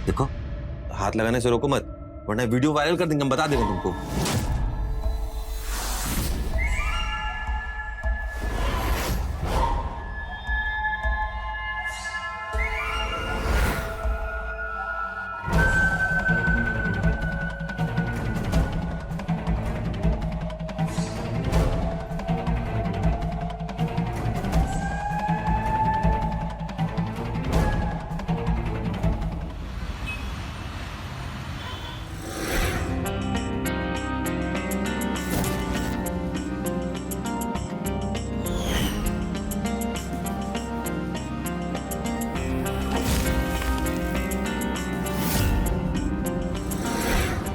देखो, हाथ लगाने से रोको मत, वरना वीडियो वायरल कर देंगे, हम बता देंगे तुमको।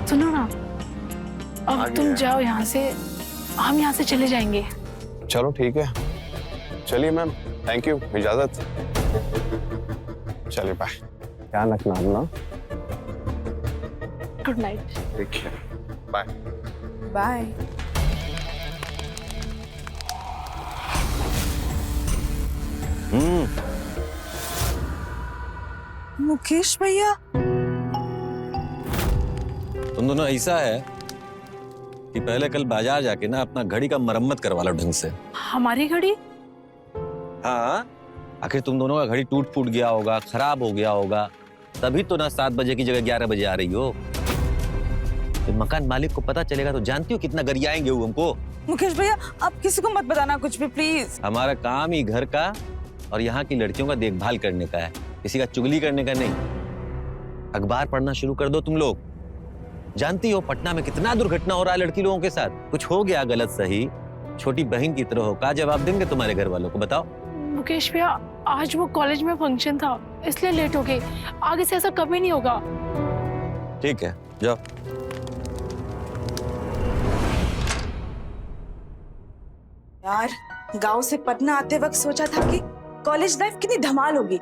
सुनो ना, अब तुम जाओ यहाँ से, हम यहाँ से चले जाएंगे। चलो ठीक है, चलिए मैम, थैंक यू, इजाजत। चलिए बाय, ध्यान रखना अपना। Good night. देखिए, बाय बाय। मुकेश भैया, तुम दोनों ऐसा है कि पहले कल बाजार जाके ना अपना घड़ी का मरम्मत करवा लो ढंग से। हमारी घड़ी? हाँ, आखिर तुम दोनों का घड़ी टूट फूट गया होगा, खराब हो गया होगा, तभी तो ना 7 बजे की जगह 11 बजे आ रही हो। तो मकान मालिक को पता चलेगा तो जानती हो कितना गरियाएंगे वो हमको। मुकेश भैया, आप किसी को मत बताना कुछ भी प्लीज। हमारा काम ही घर का और यहाँ की लड़कियों का देखभाल करने का है, किसी का चुगली करने का नहीं। अखबार पढ़ना शुरू कर दो तुम लोग। जानती हो पटना में कितना दुर्घटना हो रहा है लड़की लोगों के साथ। कुछ हो गया गलत सही, छोटी बहन की तरह हो, का जवाब देंगे तुम्हारे घर वालों को, बताओ। मुकेश भैया, आज वो कॉलेज में फंक्शन था, इसलिए लेट हो गए। आगे से ऐसा कभी नहीं होगा। ठीक है, जाओ। यार, गांव से पटना आते वक्त सोचा था कि कॉलेज लाइफ कितनी धमाल होगी,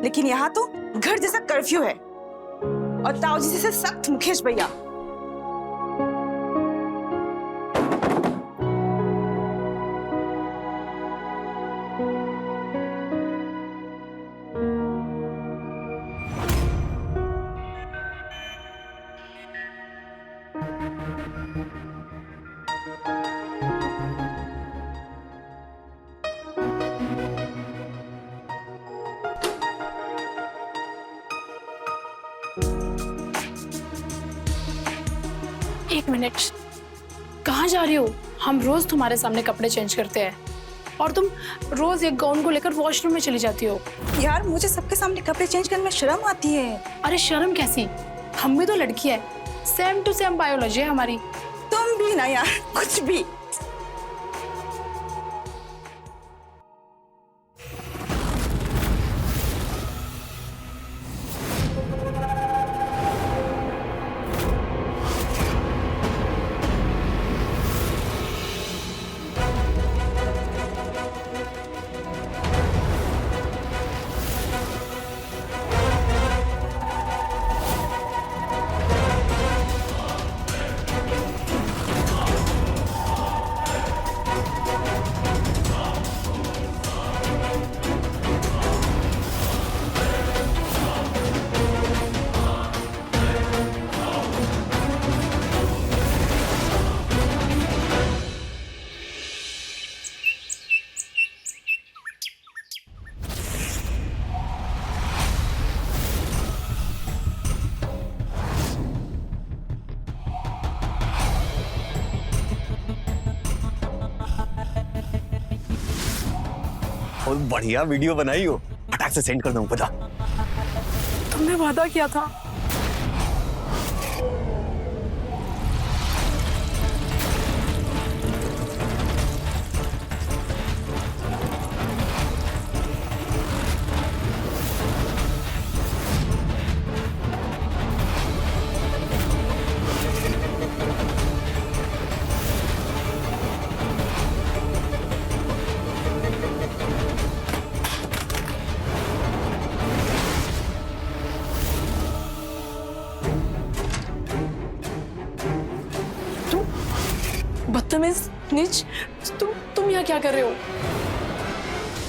लेकिन यहाँ तो घर जैसा कर्फ्यू है और ताऊजी जैसे सख्त मुकेश भैया। एक मिनट, कहाँ जा रही हो? हम रोज तुम्हारे सामने कपड़े चेंज करते हैं और तुम रोज एक गाउन को लेकर वॉशरूम में चली जाती हो। यार, मुझे सबके सामने कपड़े चेंज करने में शर्म आती है। अरे शर्म कैसी, हम भी तो लड़की है, सेम टू सेम बायोलॉजी है हमारी। तुम भी ना यार, कुछ भी। और बढ़िया वीडियो बनाई हो, फटाक से सेंड कर दूं, बता। तुमने वादा किया था। बदतमीज, नीच, तुम यहाँ क्या कर रहे हो?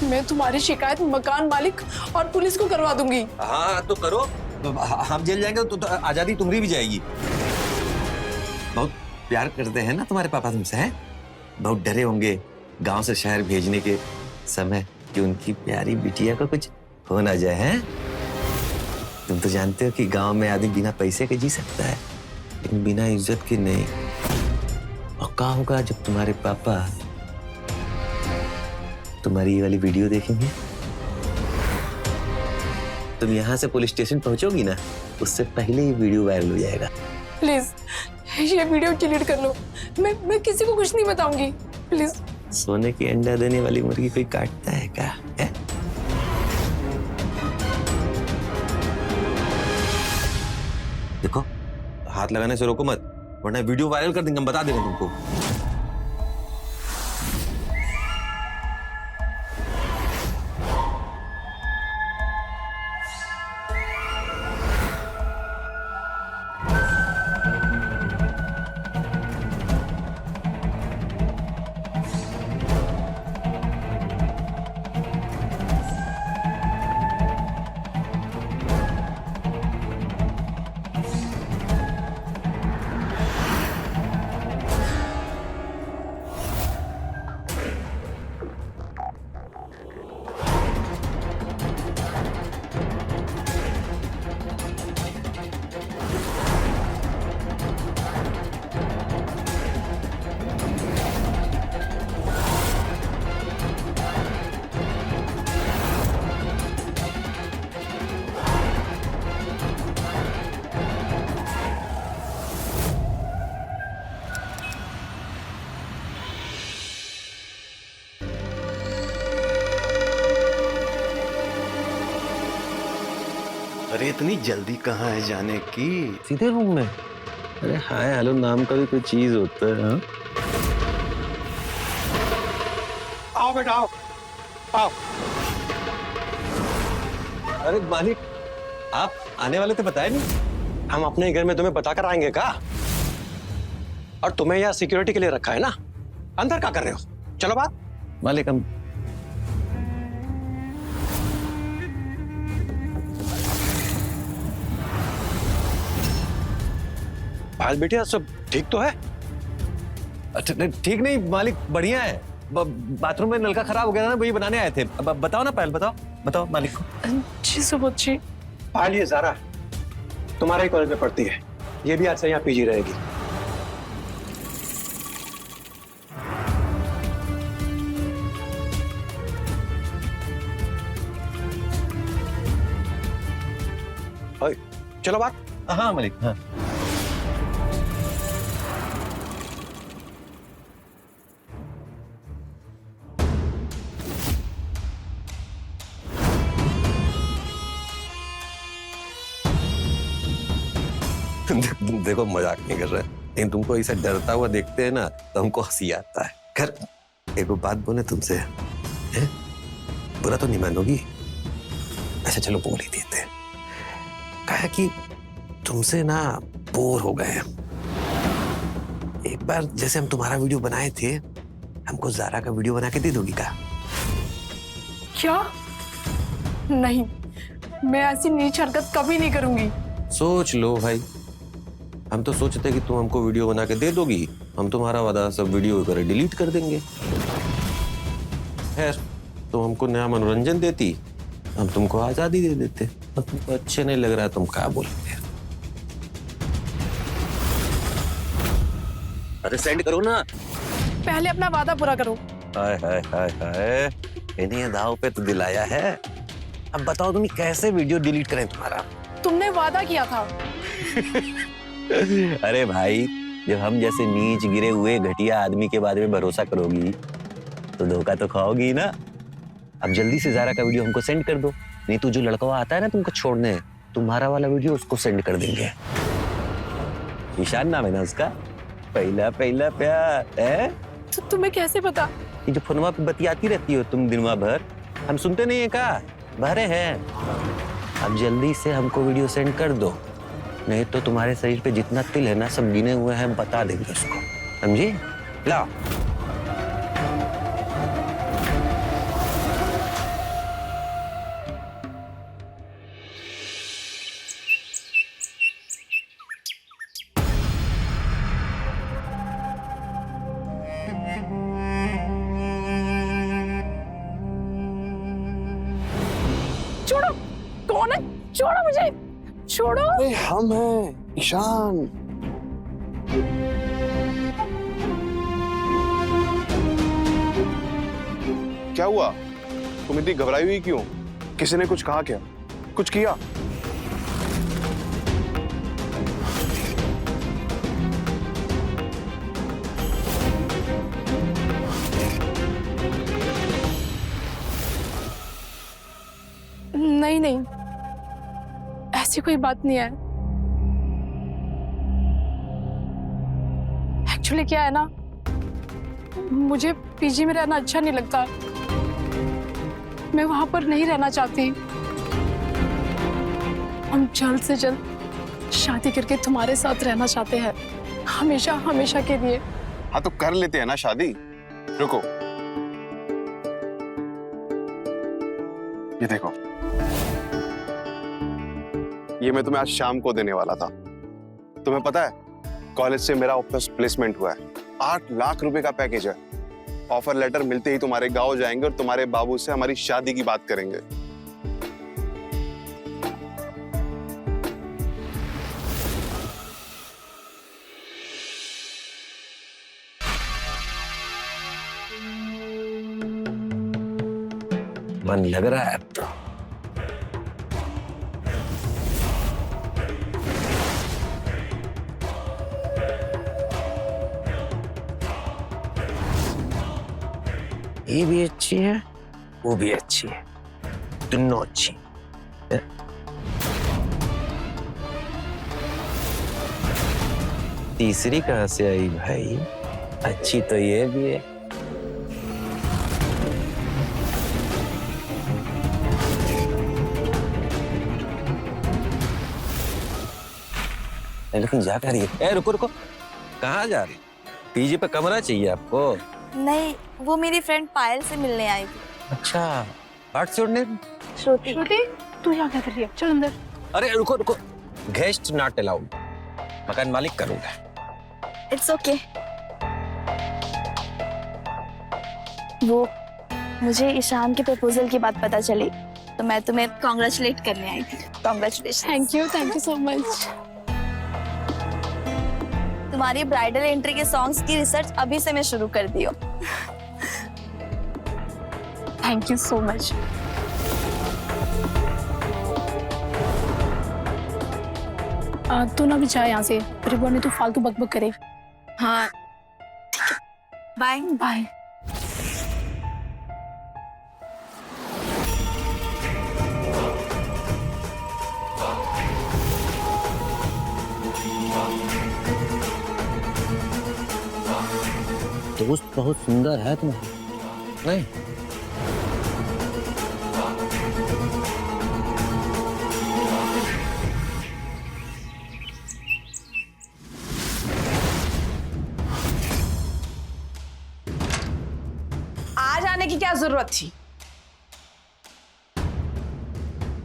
मैं तुम्हारी शिकायत मकान मालिक और पुलिस को करवा दूंगी। हाँ तो करो, तो हम जेल जाएंगे तो आजादी तुम्हारी भी जाएगी। बहुत प्यार करते हैं ना तुम्हारे पापा तुमसे, हैं? बहुत डरे होंगे गांव से शहर भेजने के समय कि उनकी प्यारी बिटिया को कुछ हो ना जाए, हैं? तुम तो जानते हो कि गांव में आदमी बिना पैसे के जी सकता है, लेकिन बिना इज्जत के नहीं। और क्या होगा जब तुम्हारे पापा तुम्हारी ये वाली वीडियो देखेंगे? तुम यहाँ से पुलिस स्टेशन पहुंचोगी ना, उससे पहले ये वीडियो वायरल हो जाएगा। प्लीज ये वीडियो डिलीट कर लो। मैं किसी को कुछ नहीं बताऊंगी, प्लीज। सोने की अंडा देने वाली मुर्गी कोई काटता है क्या, है? देखो, हाथ लगाने से रोको मत, वरना वीडियो वायरल कर देंगे, हम बता देंगे तुमको। अरे इतनी जल्दी कहाँ है जाने की? सीधे रूम में। अरे हाय हेलो नाम का भी कोई चीज होता है, हाँ? आओ बेटा आओ आओ। अरे मालिक, आप आने वाले थे, बताया नहीं? हम अपने ही घर में तुम्हें बता कर आएंगे का? और तुम्हें यहाँ सिक्योरिटी के लिए रखा है ना, अंदर क्या कर रहे हो? चलो बात। मालिक हम आज बेटिया सब ठीक तो है? अच्छा ठीक नहीं मालिक, बढ़िया है। बाथरूम में नलका खराब हो गया था ना, वही बनाने आए थे। अब बताओ ना पायल, बताओ मालिक को। जी सुबोध जी। पायल ये ज़ारा तुम्हारे ही कॉलेज में पढ़ती है, ये भी आज से यहाँ पीजी रहेगी। ओए, चलो बात। हाँ मालिक, हाँ। देखो मजाक नहीं कर रहे, लेकिन तुमको ऐसा डरता हुआ देखते हैं ना तो हमको हंसी आता है। खैर एक बात बोले तुमसे, है? बुरा तो नहीं मानोगी? अच्छा चलो बोल ही देते। कहा कि तुमसे ना बोर हो गए। एक बार जैसे हम तुम्हारा वीडियो बनाए थे, हमको ज़ारा का वीडियो बना के दे दोगी क्या? क्या? नहीं, मैं ऐसी नीच हरकत कभी नहीं करूंगी। सोच लो भाई, हम तो सोचते कि तुम हमको वीडियो बना के दे दोगी, हम तुम्हारा वादा सब वीडियो कर डिलीट कर देंगे। खैर तुम हमको नया मनोरंजन देती, हम तुमको आजादी दे देते। अब तुमको अच्छे नहीं लग रहा है, तुम क्या बोलते? अरे सेंड करो ना। पहले अपना वादा पूरा करो। हाय हाय हाय हाय, इन्हीं दाव पे तो दिलाया है। अब बताओ तुम कैसे वीडियो डिलीट करें तुम्हारा? तुमने वादा किया था। अरे भाई, जब हम जैसे नीच गिरे हुए घटिया आदमी के बारे में भरोसा करोगी तो धोखा तो खाओगी ना। अब जल्दी से ज़ारा का वीडियो हमको सेंड कर दो, नहीं तो जो लड़का आता है ना तुमको छोड़ने, तुम्हारा वाला वीडियो उसको सेंड कर देंगे। ईशान नाम है ना उसका, पहला पहला प्यार है। तो तुम्हें कैसे पता? ये जो फोनवा पे बतियाती रहती हो तुम दिनवा भर, हम सुनते नहीं है का? बहरे हैं। अब जल्दी से हमको वीडियो सेंड कर दो, नहीं तो तुम्हारे शरीर पे जितना तिल है ना सब गिने हुए हैं, बता देंगे उसको, समझी? ला कौन है? छोड़ो मुझे, छोड़ो। अरे हम हैं ईशान। क्या हुआ? तुम इतनी घबराई हुई क्यों? किसी ने कुछ कहा क्या? कुछ किया? नहीं नहीं, ऐसी कोई बात नहीं है। एक्चुअली क्या है ना, मुझे पीजी में रहना अच्छा नहीं लगता। मैं वहां पर नहीं रहना चाहती। हम जल्द से जल्द शादी करके तुम्हारे साथ रहना चाहते हैं, हमेशा हमेशा के लिए। हाँ तो कर लेते हैं ना शादी। रुको, ये देखो, ये मैं तुम्हें आज शाम को देने वाला था। तुम्हें पता है, कॉलेज से मेरा ऑफिस प्लेसमेंट हुआ है। 8 लाख रुपए का पैकेज है। ऑफर लेटर मिलते ही तुम्हारे गांव जाएंगे और तुम्हारे बाबू से हमारी शादी की बात करेंगे। मन लग रहा है अब तो। ये भी अच्छी है, वो भी अच्छी है, दोनों अच्छी है। तीसरी कहां से आई भाई? अच्छी तो ये भी है। लेकिन जा कर रुको रुको, कहाँ जा रही? पीजी पे कमरा चाहिए आपको? नहीं, वो मेरी फ्रेंड पायल से मिलने आई थी। अच्छा, बात छोड़ने। श्रुति। श्रुति, तू यहाँ क्या कर रही है? चल अंदर। अरे रुको रुको, गेस्ट नॉट अलाउड, मकान मालिक करूंगा। It's okay. वो मुझे ईशान के प्रपोजल की बात पता चली तो मैं तुम्हें कॉन्ग्रेचुलेट करने आई थी। Congratulation. Thank you so much. तुम्हारी ब्राइडल एंट्री के सॉन्ग्स की रिसर्च अभी से मैं शुरू कर दी हूँ। Thank you so much. तू ना भी जा यहाँ से, रिबन ने तो फालतू बकबक करे। हाँ ठीक है, बाय बाय। दोस्त बहुत सुंदर है तुम्हारी, नहीं? आज आने की क्या जरूरत थी?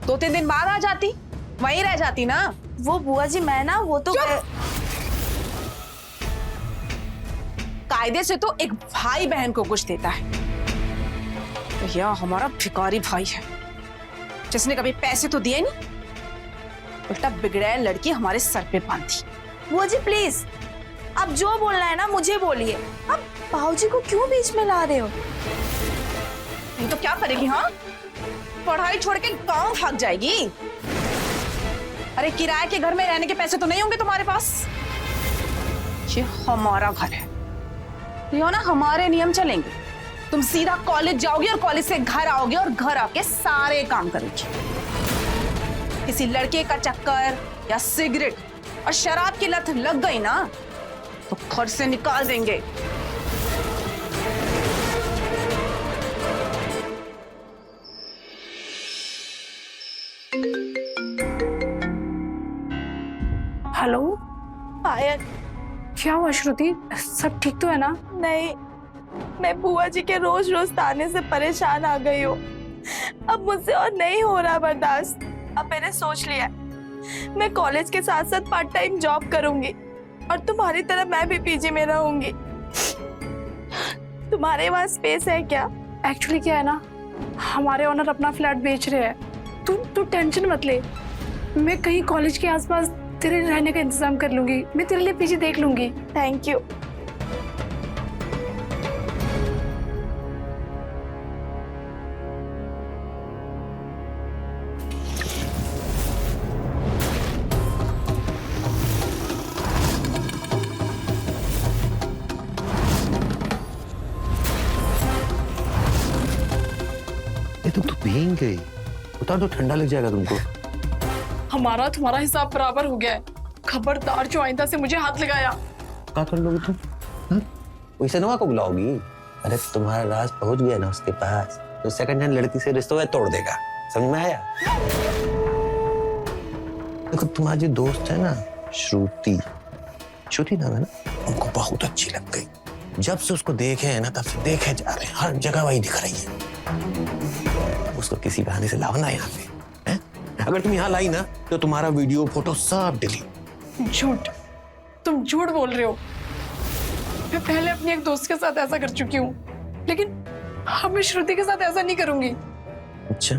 2-3 दिन बाद आ जाती, वहीं रह जाती ना। वो बुआ जी, मैं ना वो तो कायदे से तो एक भाई बहन को कुछ देता है, तो यह हमारा भिखारी भाई है जिसने कभी पैसे तो दिए नहीं, उल्टा बिगड़ैल लड़की हमारे सर पे बांधी। बुआ जी प्लीज, अब जो बोलना है ना मुझे बोलिए। अब भाऊजी को क्यों बीच में ला रहे हो? नहीं तो क्या करेगी? हाँ, पढ़ाई छोड़ के गांव भाग जाएगी। अरे किराए के घर में रहने के पैसे तो नहीं होंगे तुम्हारे पास? ये हमारा घर है, यो ना हमारे नियम चलेंगे। तुम सीधा कॉलेज जाओगी और कॉलेज से घर आओगे और घर आके सारे काम करोगी। किसी लड़के का चक्कर या सिगरेट और शराब की लत लग गई ना तो घर से निकाल देंगे। हेलो पायल। क्या हुआ श्रुति, सब ठीक तो है ना? नहीं, मैं बुआ जी के रोज रोज ताने से परेशान आ गई हूँ। अब मुझसे और नहीं हो रहा बर्दाश्त। अब मैंने सोच लिया मैं कॉलेज के साथ साथ पार्ट टाइम जॉब करूंगी और तुम्हारी तरह मैं भी पीजी में रहूंगी। तुम्हारे वहाँ स्पेस है क्या? एक्चुअली क्या है ना, हमारे ओनर अपना फ्लैट बेच रहे हैं तू टेंशन मत ले, मैं कहीं कॉलेज के आसपास तेरे रहने का इंतजाम कर लूंगी, मैं तेरे लिए पीछे देख लूंगी। Thank you. ये तो तू भीग गई, उतार तो ठंडा लग जाएगा तुमको। हमारा तुम्हारा हिसाब बराबर हो गया है। खबरदार जो आइंदा से मुझे हाथ लगाया। क्या कर लोगी तुम? वैसे नवा को बुलाओगी? अरे तुम्हारा राज पहुंच गया ना उसके पास, तो सेकंड हैंड लड़की से रिश्तों है तोड़ देगा। समझ में आया? देखो तुम्हारी जो दोस्त है ना श्रुति, श्रुति नाम है ना, हमको बहुत अच्छी लग गई। जब से उसको देखे है ना तब से देखे जा रहे हैं, हर जगह वही दिख रही है। उसको किसी बहाने से लाओ ना यहाँ पे, हैं? अगर तुम यहाँ लाई ना तो तुम्हारा वीडियो फोटो सब डिलीट। झूठ, तुम झूठ बोल रहे हो। मैं पहले अपनी एक दोस्त के साथ ऐसा कर चुकी हूँ, लेकिन अब मैं श्रुति के साथ ऐसा नहीं करूंगी। अच्छा,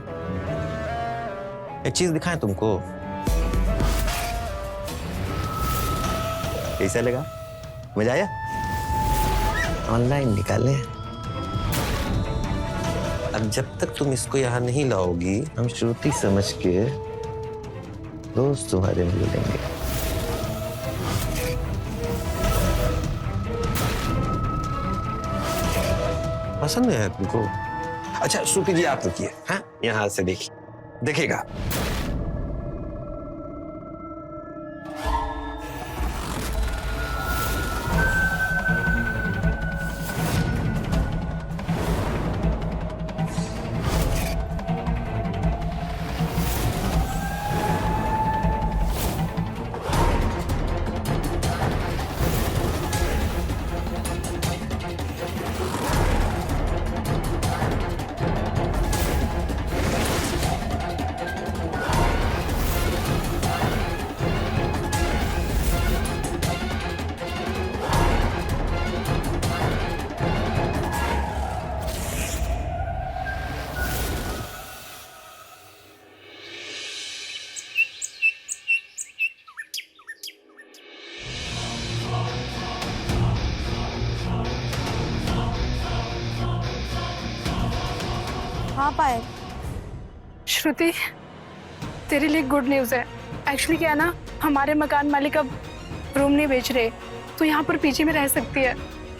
एक चीज दिखाएं तुमको, कैसा लगा? मजा आया? ऑनलाइन निकाले। अब जब तक तुम इसको यहाँ नहीं लाओगी, हम श्रुति समझ के रोज तुम्हारे मिलेंगे। पसंद है तुमको? अच्छा श्रुति जी आप रुकिए, हाँ यहाँ से देखिए, देखेगा। हाँ पायल। श्रुति, तेरे लिए गुड न्यूज़ है। एक्चुअली क्या है ना, हमारे मकान मालिक अब रूम नहीं बेच रहे, तो यहाँ पर पीछे में रह सकती है।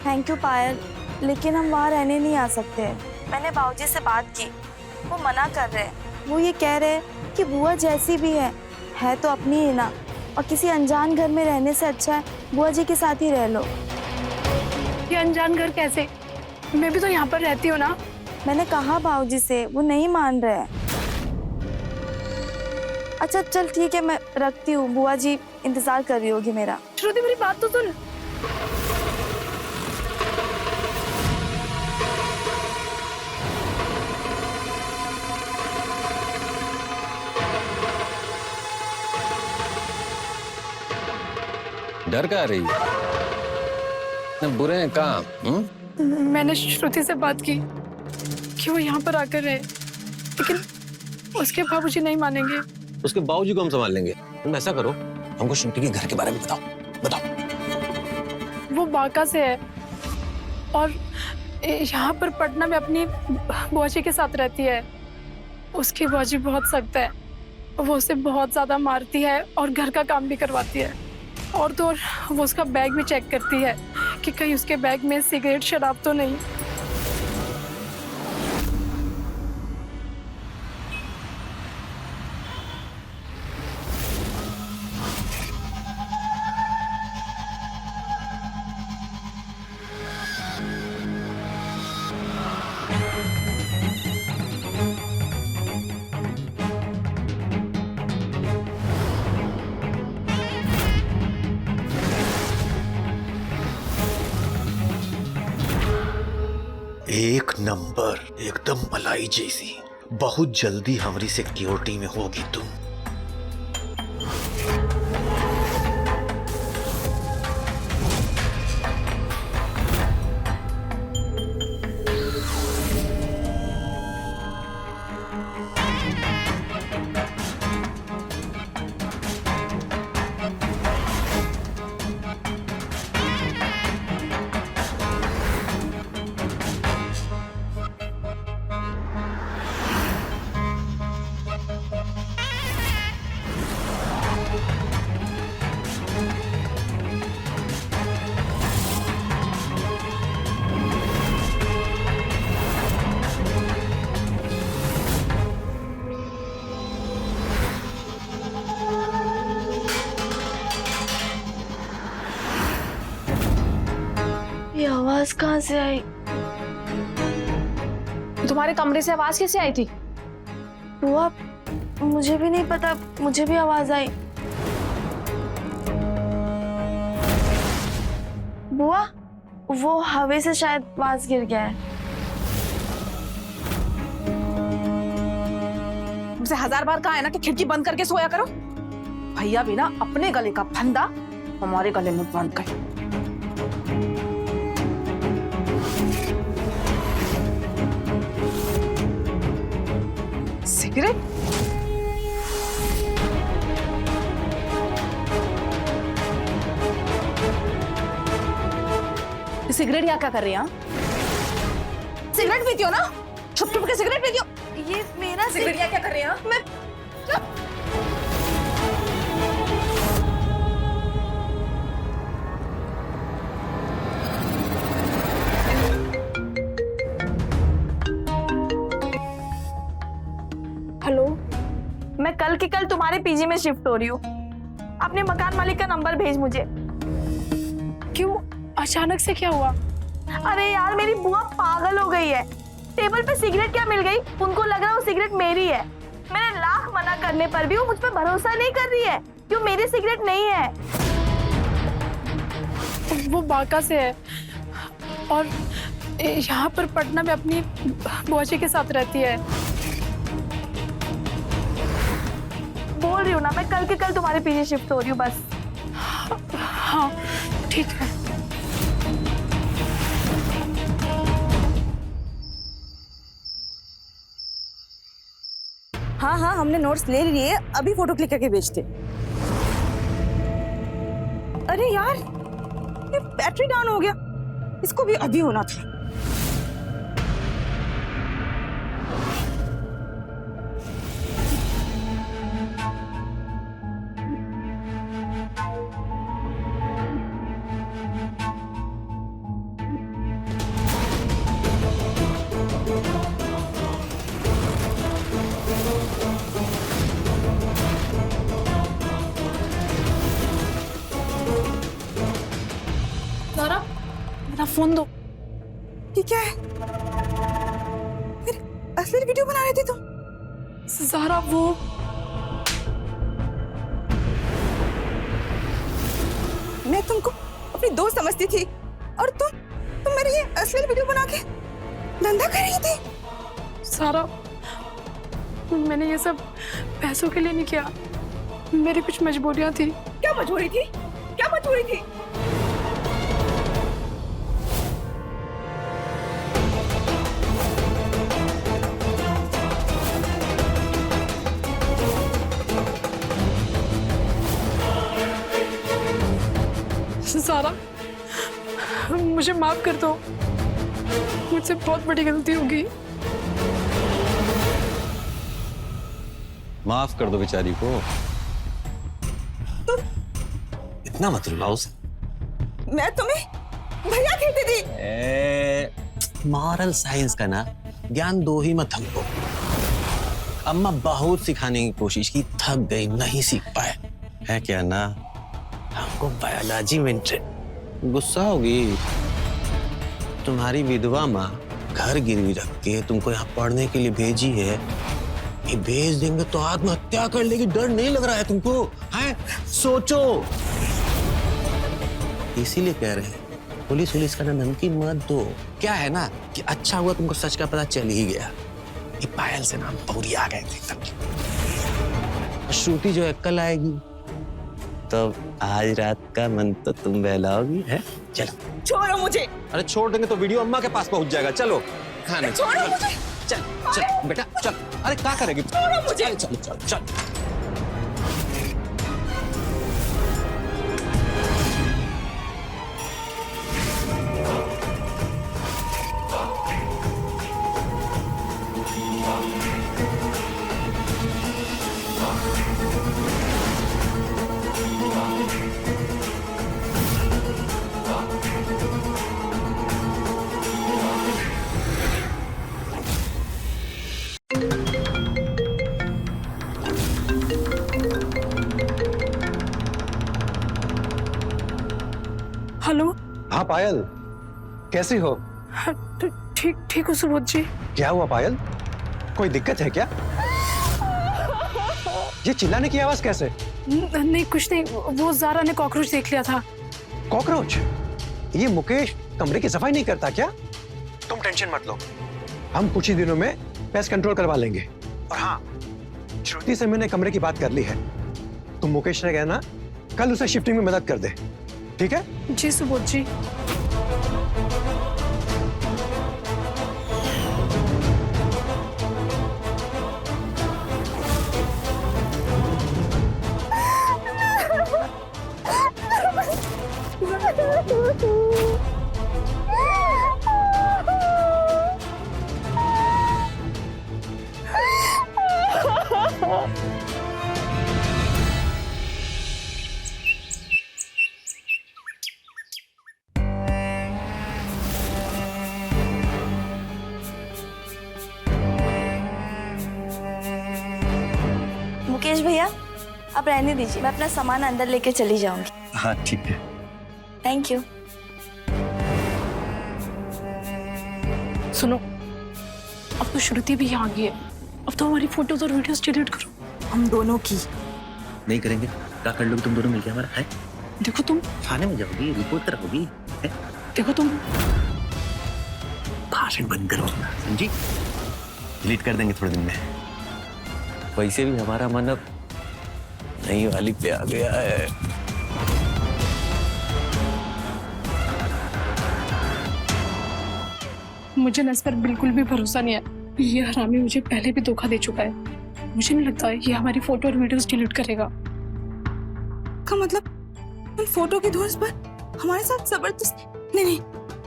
थैंक यू पायल, लेकिन हम वहाँ रहने नहीं आ सकते। मैंने बाबूजी से बात की, वो मना कर रहे हैं। वो ये कह रहे हैं कि बुआ जैसी भी है तो अपनी ही ना, और किसी अनजान घर में रहने से अच्छा है बुआ जी के साथ ही रह लो। ये अनजान घर कैसे? मैं भी तो यहाँ पर रहती हूँ ना। मैंने कहा बाबूजी से, वो नहीं मान रहे हैं। अच्छा चल ठीक है, मैं रखती हूँ, बुआ जी इंतजार कर रही होगी मेरा। श्रुति मेरी बात तो सुन। डर क्या रही है? इतने बुरे हैं काम? मैंने श्रुति से बात की कि वो यहाँ पर आकर रहे, लेकिन उसके बाबूजी नहीं मानेंगे। उसके बाबूजी को हम संभाल लेंगे। तुम ऐसा करो, हमको श्रुति के घर के बारे में बताओ। वो बांका से है और यहाँ पर पटना में अपनी बुआ जी के साथ रहती है। उसकी बुआ जी बहुत सख्त है, वो उसे बहुत ज्यादा मारती है और घर का काम भी करवाती है। और तो और वो उसका बैग भी चेक करती है कि कहीं उसके बैग में सिगरेट शराब तो नहीं। एक नंबर, एकदम मलाई जैसी। बहुत जल्दी हमारी सिक्योरिटी में होगी तुम। आवाज कहाँ से आई? तुम्हारे कमरे से आवाज कैसे आई थी? बुआ, मुझे भी नहीं पता, मुझे भी आवाज आई। बुआ, वो हवा से शायद वाज गिर गया है। मुझसे 1000 बार कहा है ना कि खिड़की बंद करके सोया करो। भैया भी ना अपने गले का फंदा हमारे गले में बांध कर। सिगरेट? सिगरेट यहाँ क्या कर रही हैं? सिगरेट पीती हो ना? छुप छुप के सिगरेट पीती हो? ये मेरा सिगरेट यहाँ क्या कर रही हैं? मैं हेलो, मैं कल के कल तुम्हारे पीजी में शिफ्ट हो रही हूँ। अपने मकान मालिक का नंबर भेज मुझे। क्यों? अचानक से क्या हुआ? अरे यार, मेरी बुआ पागल हो गई है। टेबल पे सिगरेट क्या मिल गई, उनको लग रहा है वो सिगरेट मेरी है। मैंने लाख मना करने पर भी वो मुझ पर भरोसा नहीं कर रही है कि वो मेरी सिगरेट नहीं है। वो बांका से है और यहाँ पर पटना में अपनी बुआ जी के साथ रहती है। बोल रही हूँ ना, मैं कल के कल तुम्हारे पीछे शिफ्ट हो रही हूँ बस। हाँ ठीक है। हाँ हाँ, हमने नोट्स ले लिए, अभी फोटो क्लिक करके भेजते। अरे यार, ये बैटरी डाउन हो गया, इसको भी अभी होना था। ज़रा मेरा फोन दो। ये क्या है? मेरी असली वीडियो बना रहे थे तुम? ज़रा वो मैं तुमको अपनी दोस्त समझती थी और तुम मेरी ये असली वीडियो बना के धंधा कर रही थी। सारा, मैंने ये सब पैसों के लिए नहीं किया, मेरी कुछ मजबूरियां थी। क्या मजबूरी थी? क्या मजबूरी थी? सारा, मुझे माफ कर दो, मुझसे बहुत बड़ी गलती होगी। माफ कर दो बेचारी को। इतना मत रुलाओ उसे। मैं तुम्हें भैया कहती थी। मॉरल साइंस का ना ज्ञान दो ही मत हमको। अम्मा बहुत सिखाने की कोशिश की, थक गई, नहीं सीख पाए। है क्या ना, हमको बायोलॉजी में इंटरेस्ट। गुस्सा होगी। तुम्हारी विधवा माँ घर गिरवी रख के तुमको यहाँ पढ़ने के लिए भेजी है। ये भेज देंगे तो आत्महत्या कर लेगी, डर नहीं लग रहा है तुमको? हैं? सोचो। इसीलिए कह रहे हैं पुलिस वुलिस का ना धमकी मत दो। क्या है ना कि अच्छा हुआ तुमको सच का पता चल ही गया। ये पायल से नाम पूरी आ गए थे एकदम। श्रुति जो है कल आएगी, तब आज रात का मन तो तुम बहलाओगी। है चलो। छोड़ो मुझे। अरे छोड़ देंगे तो वीडियो अम्मा के पास पहुंच जाएगा। चलो खाने। छोड़ो मुझे। चल चल बेटा चल। अरे क्या करेगी? छोड़ो मुझे। चल चल चल चल। हेलो, हाँ पायल, कैसी हो? हाँ, ठीक ठीक हो सुबोध जी। क्या हुआ पायल? कोई दिक्कत है क्या? ये चिल्लाने की आवाज कैसे? नहीं कुछ नहीं, वो ज़ारा ने कॉकरोच देख लिया था। कॉकरोच? ये मुकेश कमरे की सफाई नहीं करता क्या? तुम टेंशन मत लो, हम कुछ ही दिनों में पेस्ट कंट्रोल करवा लेंगे। और हाँ, श्रुति से मैंने कमरे की बात कर ली है। तुम मुकेश से कहना कल उसे शिफ्टिंग में मदद कर दे, ठीक है? जी सुबोध जी। मुकेश भैया, आप रहने दीजिए, मैं अपना सामान अंदर लेके चली जाऊंगी। हाँ ठीक है। Thank you. सुनो, अब तो श्रुति भी यहाँ आ गई है, अब तो हमारी फोटोज और वीडियोस डिलीट करो। हम दोनों की। नहीं करेंगे, क्या कर लोगे तुम दोनों मिलकर हमारा है? देखो तुम, थाने में जाओगी, रिपोर्ट कराओगी है? देखो तुम। भाषण बंद करो समझी? डिलीट कर देंगे थोड़े दिन में। वैसे भी हमारा मन अब नई वाली पे आ गया है। मुझे ना इस पर बिल्कुल भी भरोसा नहीं है। ये हरामी मुझे पहले भी धोखा दे चुका है। मुझे नहीं लगता है ये हमारी फोटो और वीडियोस डिलीट करेगा। का मतलब उन फोटो की धुंस पर हमारे साथ जबरदस्त। नहीं नहीं,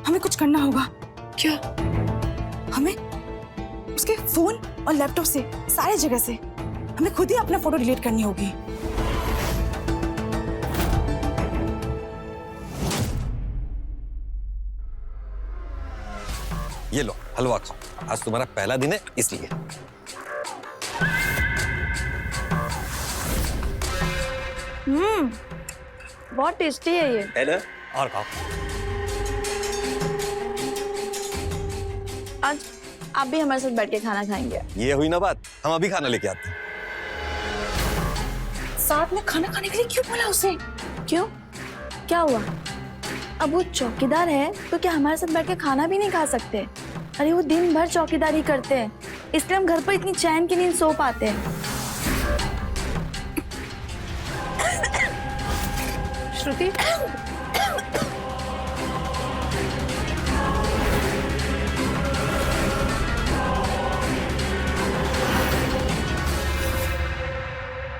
हमें कुछ करना होगा। क्या? हमें उसके फोन और लैपटॉप से, सारे जगह से हमें खुद ही अपना फोटो डिलीट करनी होगी। ये लो हलवा खाओ, आज तुम्हारा पहला दिन है इसलिए। बहुत टेस्टी है ये। है ना? और खाओ। आज आप भी हमारे साथ बैठ के खाना खाएंगे। ये हुई ना बात, हम अभी खाना लेके आते हैं। साथ में खाना खाने के लिए क्यों बोला उसे? क्यों? क्या हुआ? अब वो चौकीदार है तो क्या हमारे साथ बैठ के खाना भी नहीं खा सकते? अरे वो दिन भर चौकीदारी करते हैं, इसलिए हम घर पर इतनी चैन की नींद सो पाते हैं। श्रुति,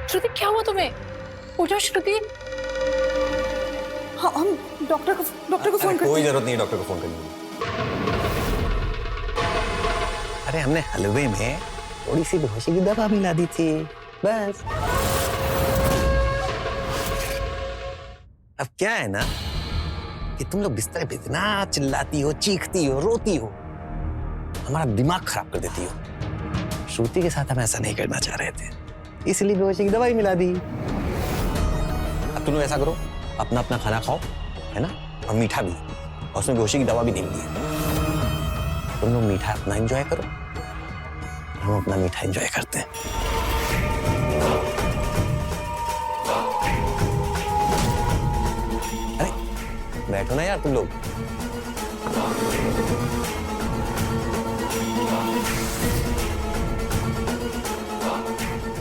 श्रुति क्या हुआ तुम्हें? उठो श्रुति। हाँ, हम डॉक्टर को फोन करते कोई हैं। जरूरत नहीं है डॉक्टर को फोन करने की। अरे हमने हलवे में थोड़ी सी बेहोशी की दवा मिला दी थी, बस। अब क्या है ना कि तुम लोग बिस्तर पे इतना चिल्लाती हो, चीखती हो, रोती हो, हमारा दिमाग खराब कर देती हो। श्रुति के साथ हम ऐसा नहीं करना चाह रहे थे, इसलिए बेहोशी की दवाई मिला दी। अब तुम लोग ऐसा करो, अपना अपना खाना खाओ, है ना? और मीठा भी, और उसमें बेहोशी की दवा भी दे दी है। तुम लोग मीठा अपना एंजॉय करो, हम अपना मीठा एंजॉय करते हैं। अरे बैठो ना यार तुम लोग।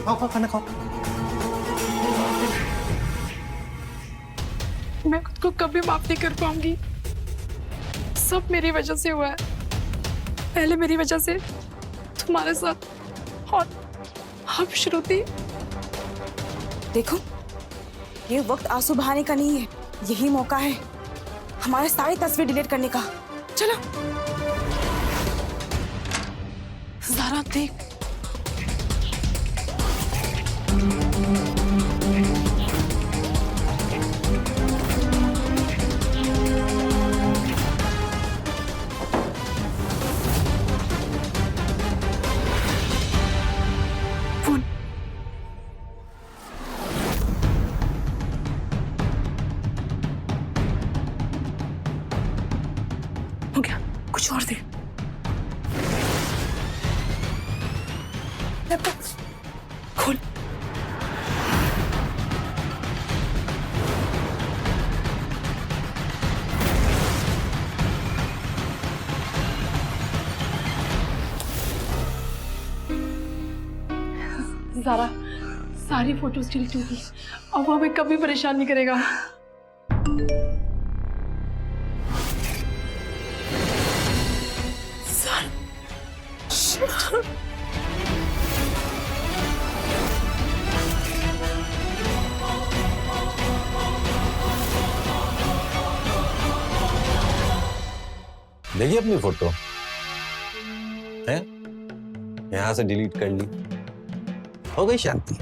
खाओ खाना खाओ। मैं खुद को कभी माफ नहीं कर पाऊंगी। सब मेरी वजह से हुआ है। पहले मेरी वजह से तुम्हारे साथ, और अब श्रुति। देखो, ये वक्त आंसू बहाने का नहीं है, यही मौका है हमारे सारी तस्वीर डिलीट करने का। चलो। ज़ारा देख, फोन। कुछ और दे। खोल। ज़ारा, सारी फोटोज डिलीट होगी। अब वो हमें कभी परेशान नहीं करेगा। देखिए अपनी फोटो है, यहां से डिलीट कर ली, हो गई शांति।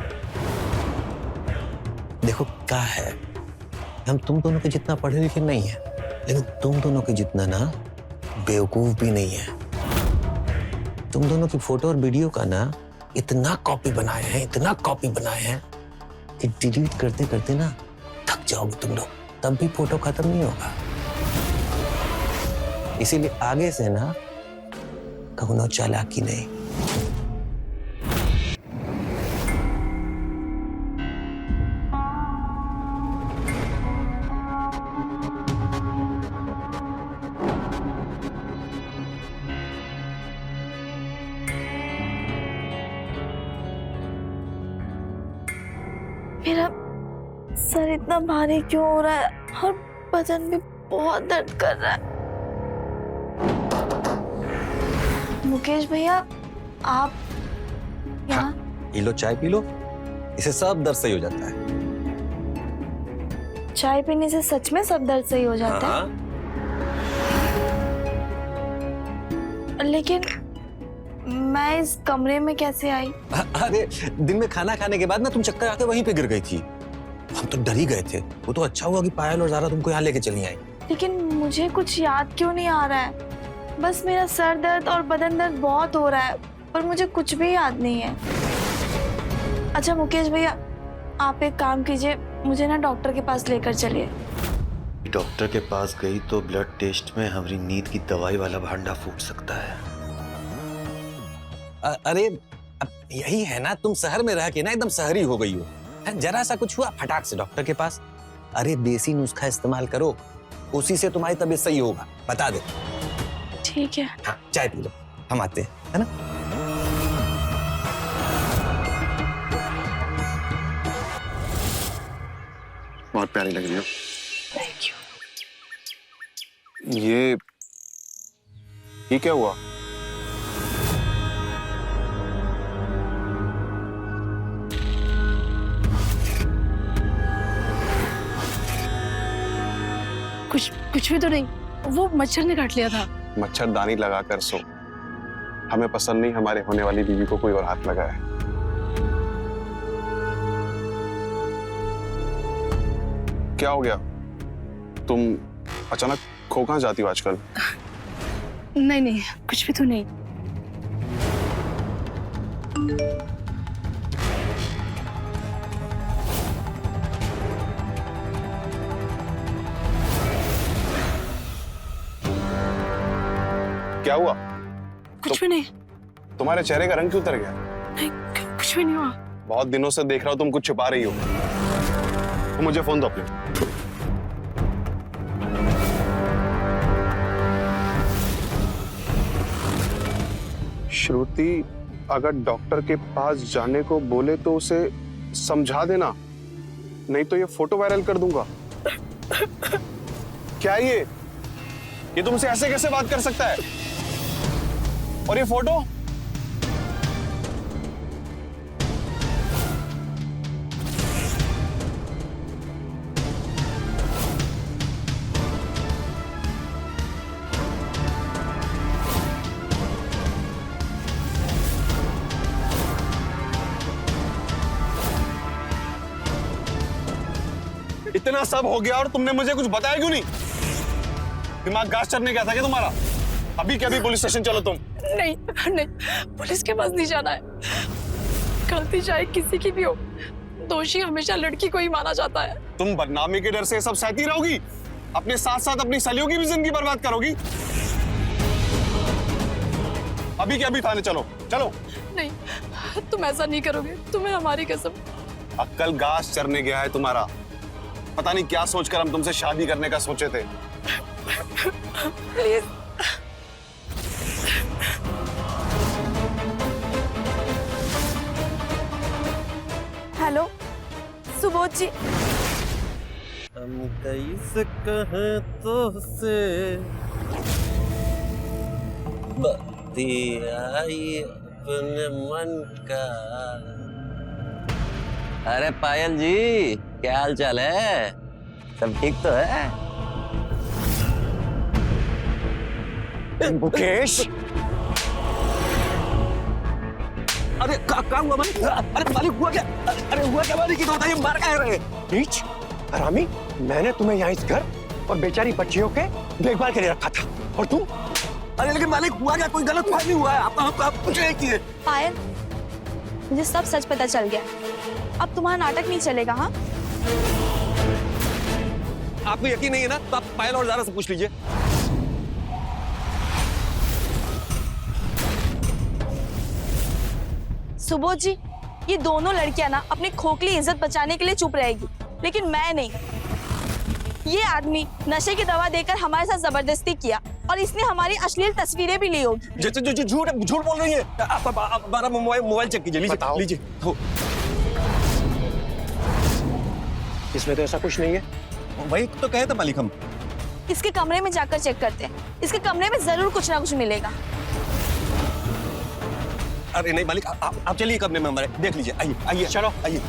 देखो क्या है, हम तुम दोनों के जितना पढ़े लिखे नहीं है, लेकिन तुम दोनों के जितना ना बेवकूफ भी नहीं है। तुम दोनों की फोटो और वीडियो का ना इतना कॉपी बनाए हैं, इतना कॉपी बनाए हैं कि डिलीट करते करते ना थक जाओगे तुम लोग, तब भी फोटो खत्म नहीं होगा। इसीलिए आगे से ना कहो चालाकी नहीं। मेरा सर इतना भारी क्यों हो रहा है और बदन भी बहुत दर्द कर रहा है। मुकेश भैया, आप यहाँ? पी लो, चाय पी लो, इसे सब दर्द सही हो जाता है। चाय पीने से सच में सब दर्द सही हो जाता है? लेकिन मैं इस कमरे में कैसे आई? अरे दिन में खाना खाने के बाद ना तुम चक्कर आके वहीं पे गिर गई थी, हम तो डर ही गए थे। वो तो अच्छा हुआ कि पायल और ज़ारा तुमको यहाँ लेके चली आई। लेकिन मुझे कुछ याद क्यों नहीं आ रहा है? बस मेरा सर दर्द और बदन दर्द बहुत हो रहा है, पर मुझे कुछ भी याद नहीं है। अच्छा मुकेश भैया, आप एक काम कीजिए, मुझे ना डॉक्टर के पास लेकर चलिए। डॉक्टर के पास गई तो ब्लड टेस्ट में हमारी नींद की दवाई वाला भांडा फूट सकता है। अरे अब यही है ना, तुम शहर में रह के ना एकदम शहरी हो गई हो। जरा सा कुछ हुआ फटाक से डॉक्टर के पास। अरे देसी नुस्खा इस्तेमाल करो, उसी से तुम्हारी तबीयत सही होगा, बता दे। ठीक है। हाँ, चाय पी लो, हम आते हैं, है ना? बहुत प्यारी लग रही हो। Thank you. ये क्या हुआ? कुछ भी तो नहीं, वो मच्छर ने काट लिया था। मच्छरदानी लगा कर सो। हमें पसंद नहीं हमारे होने वाली बीवी को कोई और हाथ लगाए। क्या हो गया? तुम अचानक खो कहाँ जाती हो आजकल? नहीं, कुछ भी तो नहीं। क्या हुआ? कुछ भी नहीं। तुम्हारे चेहरे का रंग क्यों उतर गया? नहीं, कुछ भी नहीं हुआ। बहुत दिनों से देख रहा हूं तुम कुछ छुपा रही हो। तो मुझे फोन दो अपने। श्रुति अगर डॉक्टर के पास जाने को बोले तो उसे समझा देना, नहीं तो ये फोटो वायरल कर दूंगा। क्या ये तुमसे ऐसे कैसे बात कर सकता है? और ये फोटो? इतना सब हो गया और तुमने मुझे कुछ बताया क्यों नहीं? दिमाग घास चढ़ने गया था क्या तुम्हारा? अभी के अभी पुलिस स्टेशन चलो तुम। नहीं, पुलिस के पास नहीं जाना है। गलती चाहे किसी की भी हो, दोषी हमेशा लड़की को ही माना जाता है। तुम बदनामी के डर से सब सहती रहोगी, अपने साथ साथ अपनी सलियों की भी जिंदगी बर्बाद करोगी। अभी के अभी थाने चलो, चलो। नहीं, तुम ऐसा नहीं करोगे, तुम्हें हमारी कसम। अक्कल घास चरने गया है तुम्हारा। पता नहीं क्या सोचकर हम तुमसे शादी करने का सोचे थे। प्लीज। हेलो सुबोध जी। हम कैसे कहें तो से बतियाई अपने मन का। अरे पायल जी, क्या हाल चाल है? सब ठीक तो है? मुकेश, अरे क्या हुआ मालिक? अरे मालिक हुआ क्या? अरे हुआ क्या मालिक? बताइए, मार क्या रहे? नीच हरामी, मैंने तुम्हें यहाँ इस घर और बेचारी बच्चियों के देखभाल के लिए रखा था, और तुम? अरे लेकिन मालिक हुआ क्या? कोई गलत फहमी हुआ है? आप कुछ नहीं किए। पायल, मुझे सब सच पता चल गया। अब तुम्हारा नाटक नहीं चलेगा। हाँ, आपको यकीन नहीं है ना? तो आप पायल और ज़ारा से पूछ लीजिए। सुबोध जी, ये दोनों लड़कियां ना अपनी खोखली इज्जत बचाने के लिए चुप रहेगी, लेकिन मैं नहीं। ये आदमी नशे की दवा देकर हमारे साथ जबरदस्ती किया और इसने हमारी अश्लील तस्वीरें भी ली होगी। जो झूठ बोल रही है। आप हमारा मोबाइल चेक कीजिए, बताओ। लीजिए। इसमें तो ऐसा कुछ नहीं है। वही तो कहे थे मालिक हम। इसके कमरे में जाकर चेक करते हैं। इसके कमरे में जरूर कुछ ना कुछ मिलेगा। अरे नहीं मालिक, आप चलिए कमरे में हमारे, देख लीजिए। आइए आइए, चलो। आइए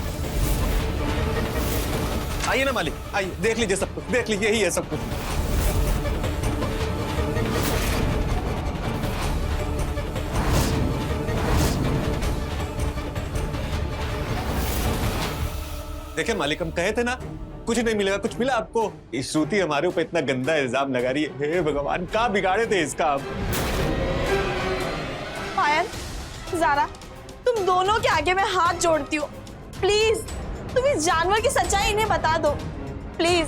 आइए ना मालिक, आइए देख लीजिए सब कुछ, देख लीजिए, यही है सब कुछ। देखिए मालिक, हम कहे थे ना कुछ नहीं मिलेगा। कुछ मिला आपको? इस श्रुति हमारे ऊपर इतना गंदा इल्जाम लगा रही है। हे भगवान, कहाँ बिगाड़े थे इसका आप? पायल, ज़ारा, तुम दोनों के आगे मैं हाथ जोड़ती हूँ। प्लीज तुम इस जानवर की सच्चाई इन्हें बता दो, प्लीज।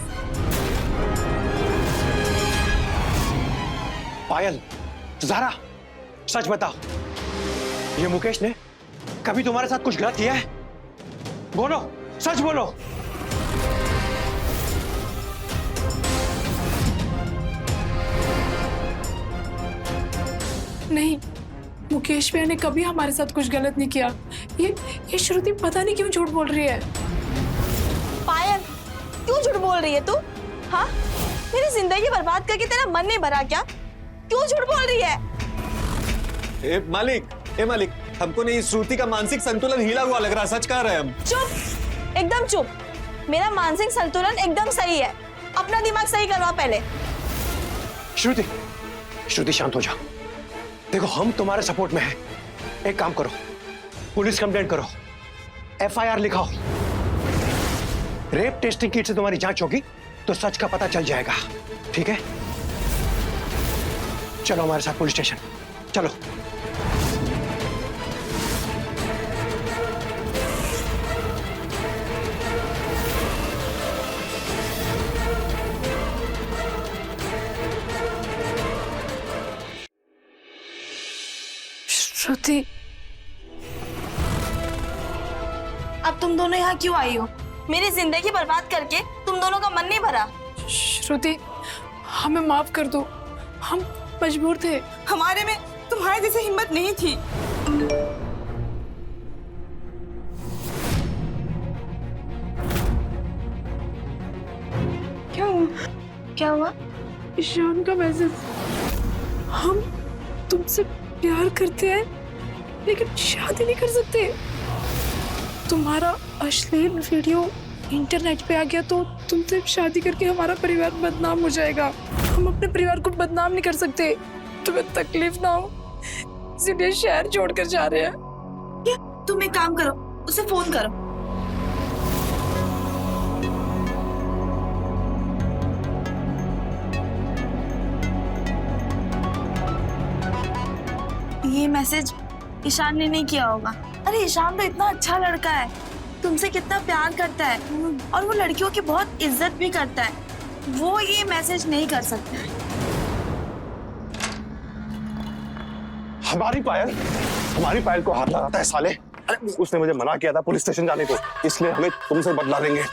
पायल, ज़ारा, सच बताओ, ये मुकेश ने कभी तुम्हारे साथ कुछ गलत किया है? बोलो, सच बोलो। नहीं, मुकेश भैया ने कभी हमारे साथ कुछ गलत नहीं किया। ये श्रुति पता नहीं क्यों झूठ बोल रही है। पायल, क्यों झूठ बोल रही है तू? हाँ, मेरी जिंदगी बर्बाद करके तेरा मन नहीं भरा क्या? क्यों झूठ बोल रही है? ए मालिक, हमको नहीं, श्रुति का मानसिक संतुलन हिला हुआ लग रहा है। सच कह रहे हैं हम। चुप, एकदम चुप। मेरा मानसिक संतुलन एकदम सही है। अपना दिमाग सही करवा पहले। श्रुति शांत हो जाओ। देखो, हम तुम्हारे सपोर्ट में हैं। एक काम करो, पुलिस कंप्लेंट करो, FIR लिखाओ। रेप टेस्टिंग किट से तुम्हारी जांच होगी तो सच का पता चल जाएगा। ठीक है? चलो हमारे साथ पुलिस स्टेशन, चलो। श्रुति, अब तुम दोनों यहाँ क्यों आई हो? मेरी जिंदगी बर्बाद करके तुम दोनों का मन नहीं भरा? श्रुति, हमें माफ कर दो, हम मजबूर थे। हमारे में तुम्हारे जैसे हिम्मत नहीं थी। क्या हुआ? ईशान का मैसेज। हम तुमसे प्यार करते हैं लेकिन शादी नहीं कर सकते। तुम्हारा अश्लील वीडियो इंटरनेट पे आ गया तो तुमसे शादी करके हमारा परिवार बदनाम हो जाएगा। हम अपने परिवार को बदनाम नहीं कर सकते। तुम्हें तकलीफ ना हो इसलिए शहर छोड़कर जा रहे हैं। तुम एक काम करो, उसे फोन करो। ये मैसेज ईशान ने नहीं किया होगा। अरे ईशान तो इतना अच्छा लड़का है, तुमसे कितना प्यार करता है और वो लड़कियों की बहुत इज्जत भी करता है। वो ये मैसेज नहीं कर सकता। हमारी पायल को हाथ लगाता है साले। अरे उसने मुझे मना किया था पुलिस स्टेशन जाने को, इसलिए हमें तुमसे बदला लेंगे।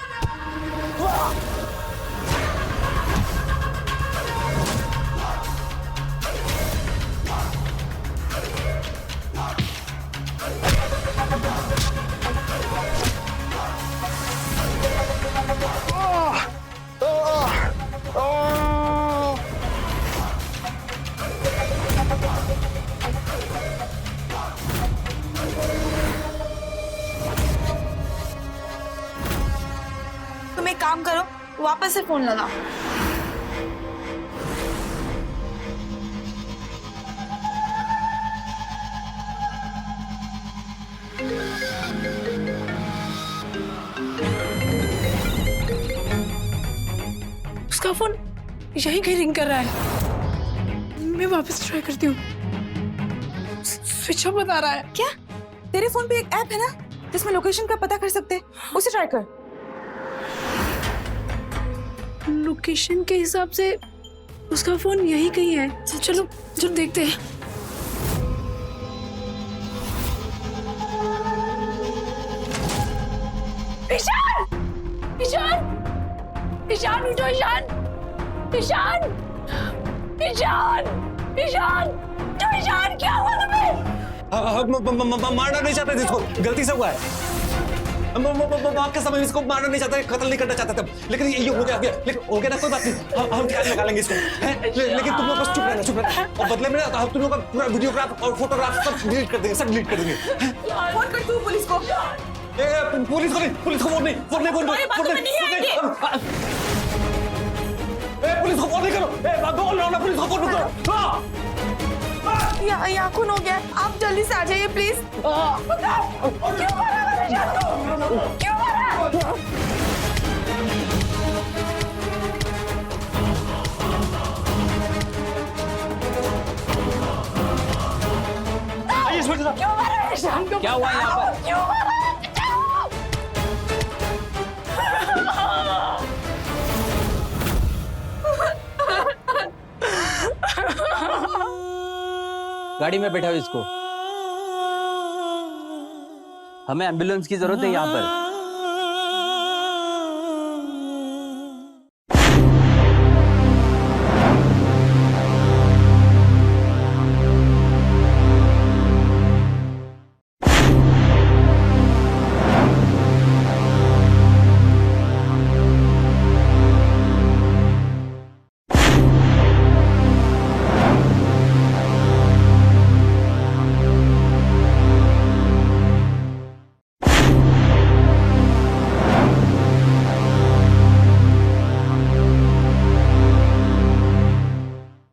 तुम एक काम करो, वापस से फोन लगाओ। उसका फोन यहीं कहीं रिंग कर रहा है। मैं वापस ट्राई करती हूँ। स्विच ऑफ बता रहा है। क्या तेरे फोन पे एक ऐप है ना जिसमें लोकेशन का पता कर सकते हैं, उसे ट्राई कर। लोकेशन के हिसाब से उसका फोन यही कहीं है। चलो चलो देखते हैं। ईशान! ईशान! ईशान उठो ईशान! ईशान! ईशान! ईशान! तो ईशान क्या हुआ तुम्हें? मारना नहीं चाहते थे इसको, गलती से हुआ है। आपके समय इसको मारना नहीं चाहते, कत्ल नहीं करना चाहते थे, लेकिन ये हो गया। लेकिन हो गया ना, कोई बात नहीं, हम ख्याल लगा लेंगे इसको। लेकिन तुम लोग बस चुप रहना। और बदले में ना तुम लोग का पूरा वीडियोग्राफ और फोटोग्राफ सब डिलीट कर देंगे, सब डिलीट कर देंगे। फोन कर तू पुलिस को। पुलिस को नहीं, पुलिस को फोन नहीं करो। बोल रहा हूं ना, पुलिस को फोन करो। यहाँ खून हो गया, आप जल्दी से आ जाइए प्लीज। क्यों मारा मैंने ईशान को? क्यों मारा? क्यों मारा ईशान को? क्या हुआ यहाँ पर? क्यों मारा? गाड़ी में बैठाओ इसको, हमें एम्बुलेंस की जरूरत है यहाँ पर।